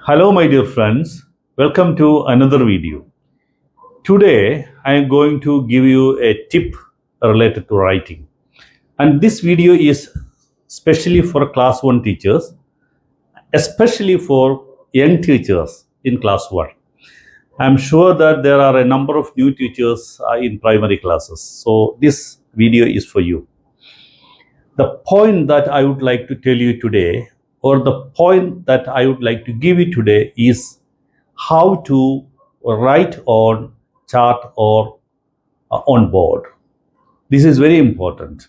Hello my dear friends, welcome to another video. Today I am going to give you a tip related to writing, and this video is specially for class 1 teachers, especially for young teachers in class 1. I am sure that there are a number of new teachers in primary classes, so this video is for you. The point that I would like to tell you today, or the point that I would like to give you today, is how to write on chart or on board. This is very important.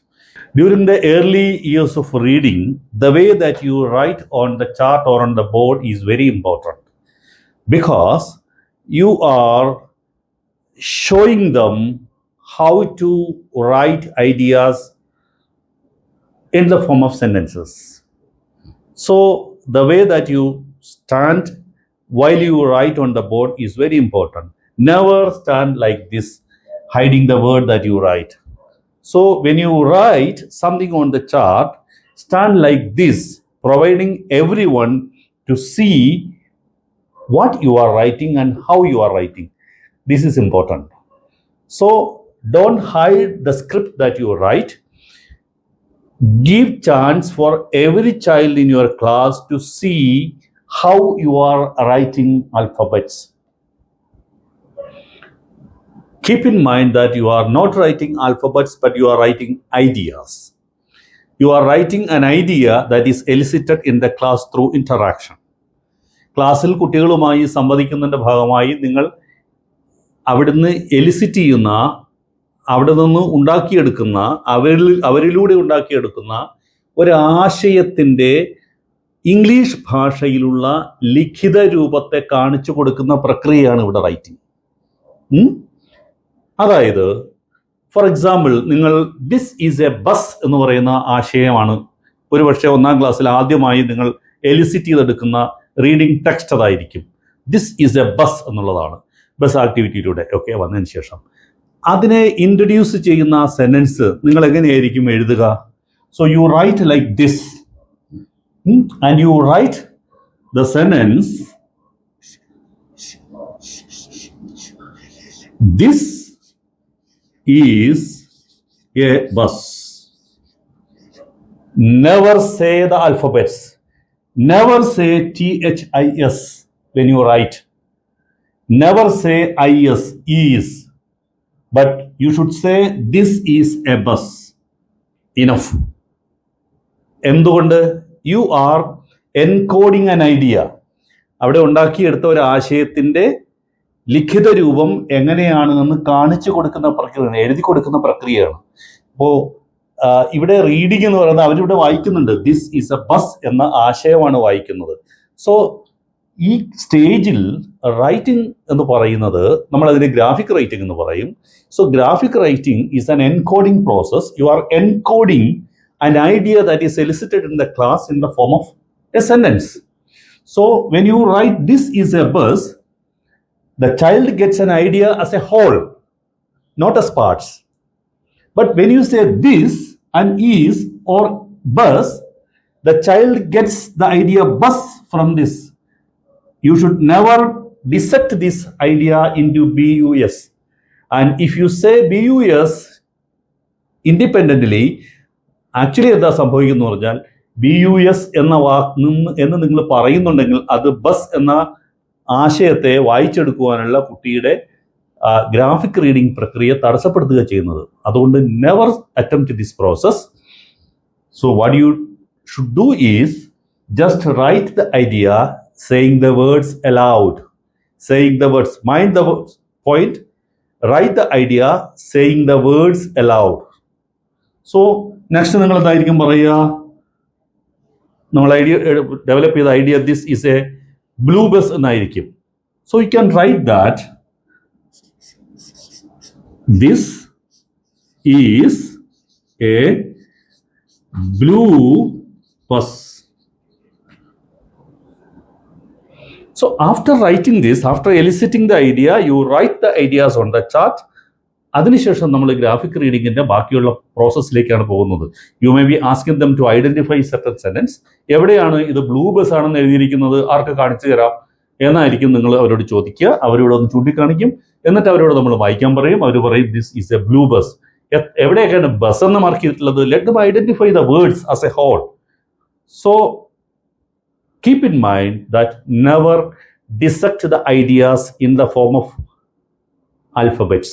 During the early years of reading, the way that you write on the chart or on the board is very important, because you are showing them how to write ideas in the form of sentences. So the way that you stand while you write on the board is very important. Never stand like this, hiding the word that you write. So when you write something on the chart, stand like this, providing everyone to see what you are writing and how you are writing. This is important. So don't hide the script that you write. Give chance for every child in your class to see how you are writing alphabets. Keep in mind that you are not writing alphabets, but you are writing ideas. You are writing an idea that is elicited in the class through interaction. ക്ലാസ്സിൽ കുട്ടികളുമായി സംവദിക്കുന്നതിൻ്റെ ഭാഗമായി നിങ്ങൾ അവിടുന്ന് elicit ചെയ്യുന്ന, അവിടെ നിന്ന് ഉണ്ടാക്കിയെടുക്കുന്ന, അവരിലൂടെ ഉണ്ടാക്കിയെടുക്കുന്ന ഒരാശയത്തിൻ്റെ English ഭാഷയിലുള്ള ലിഖിത രൂപത്തെ കാണിച്ചു കൊടുക്കുന്ന പ്രക്രിയയാണ് ഇവിടെ റൈറ്റിംഗ്. അതായത് ഫോർ എക്സാമ്പിൾ, നിങ്ങൾ ദിസ് ഈസ് എ ബസ് എന്ന് പറയുന്ന ആശയമാണ് ഒരുപക്ഷെ 1ാം ക്ലാസ്സിൽ ആദ്യമായി നിങ്ങൾ എലിസിറ്റ് ചെയ്തെടുക്കുന്ന റീഡിംഗ് ടെക്സ്റ്റ് അതായിരിക്കും. ദിസ് ഈസ് എ ബസ് എന്നുള്ളതാണ് ബസ് ആക്ടിവിറ്റിയിലൂടെ ഒക്കെ വന്നതിന് ശേഷം അതിനെ ഇൻട്രൊഡ്യൂസ് ചെയ്യുന്ന സെന്റൻസ് നിങ്ങൾ എങ്ങനെയായിരിക്കും എഴുതുക? So you write like this and you write the sentence this is a bus. Never say the alphabets. Never say THIS when you write. Never say IS, is. But you should say this is a bus. Enough. എന്തുകൊണ്ട്? You are encoding an idea. അവിടെ ഉണ്ടാക്കിയെടുത്ത ഒരു ആശയത്തിൻ്റെ ലിഖിത രൂപം എങ്ങനെയാണ് എന്ന് കാണിച്ചു കൊടുക്കുന്ന പ്രക്രിയയാണ്, എഴുതി കൊടുക്കുന്ന പ്രക്രിയയാണ്. അപ്പോൾ ഇവിടെ റീഡിംഗ് എന്ന് പറയുന്നത് അവരിവിടെ വായിക്കുന്നുണ്ട്, ദിസ് ഈസ് എ ബസ് എന്ന ആശയമാണ് വായിക്കുന്നത്. സോ ഈ സ്റ്റേജിൽ റൈറ്റിംഗ് എന്ന് പറയുന്നത് നമ്മളതിന് ഗ്രാഫിക് റൈറ്റിംഗ് എന്ന് പറയും. So graphic writing is an encoding process. You are encoding an idea that is elicited in the class in the form of a sentence. So when you write this is a bus, the child gets an idea as a whole, not as parts. But when you say this and is or bus, the child gets the idea bus from this. You should never dissect this idea into BUS. And if you say BUS independently, actually എന്താ സംഭവിക്കുന്നു പറഞ്ഞാൽ BUS എന്ന എന്ന് നിങ്ങൾ പറയുന്നുണ്ടെങ്കിൽ അത് bus എന്ന ആശയത്തെ വായിച്ചെടുക്കുവാനുള്ള കുട്ടിയുടെ ഗ്രാഫിക് റീഡിംഗ് പ്രക്രിയ തടസ്സപ്പെടുത്തുക ചെയ്യുന്നത്. അതുകൊണ്ട് never attempt this process. So what you should do is just write the idea, saying the words aloud, saying the words, mind the point, write the idea, saying the words aloud. So next നിങ്ങൾ എന്തായിരിക്കും പറയുക? നമ്മൾ idea develop ചെയ്ത idea this is a blue bus എന്നായിരിക്കും. So you can write that this is a blue bus. So after writing this, after eliciting the idea, you write the ideas on the chart. അതിനുശേഷം നമ്മൾ graphic റീഡിങ്ങിൻ്റെ ബാക്കിയുള്ള പ്രോസസ്സിലേക്കാണ് പോകുന്നത്. You may be asking them to identify certain sentence. എവിടെയാണ് ഇത് blue bus ആണെന്ന് എഴുതിയിരിക്കുന്നത്? ആർക്ക് കാണിച്ചു തരാം? എന്നായിരിക്കും നിങ്ങൾ അവരോട് ചോദിക്കുക. അവരോട് ഒന്ന് ചൂണ്ടിക്കാണിക്കും. എന്നിട്ട് അവരോട് നമ്മൾ വായിക്കാൻ പറയും. അവർ പറയും this is a blue bus. എവിടെയൊക്കെയാണ് ബസ് എന്ന് മാർക്ക് ചെയ്തിട്ടുള്ളത്? Let them identify the words as a whole. So keep in mind that never dissect the ideas in the form of alphabets.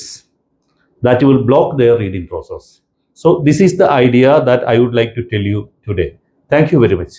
That will block their reading process. So this is the idea that I would like to tell you today. Thank you very much.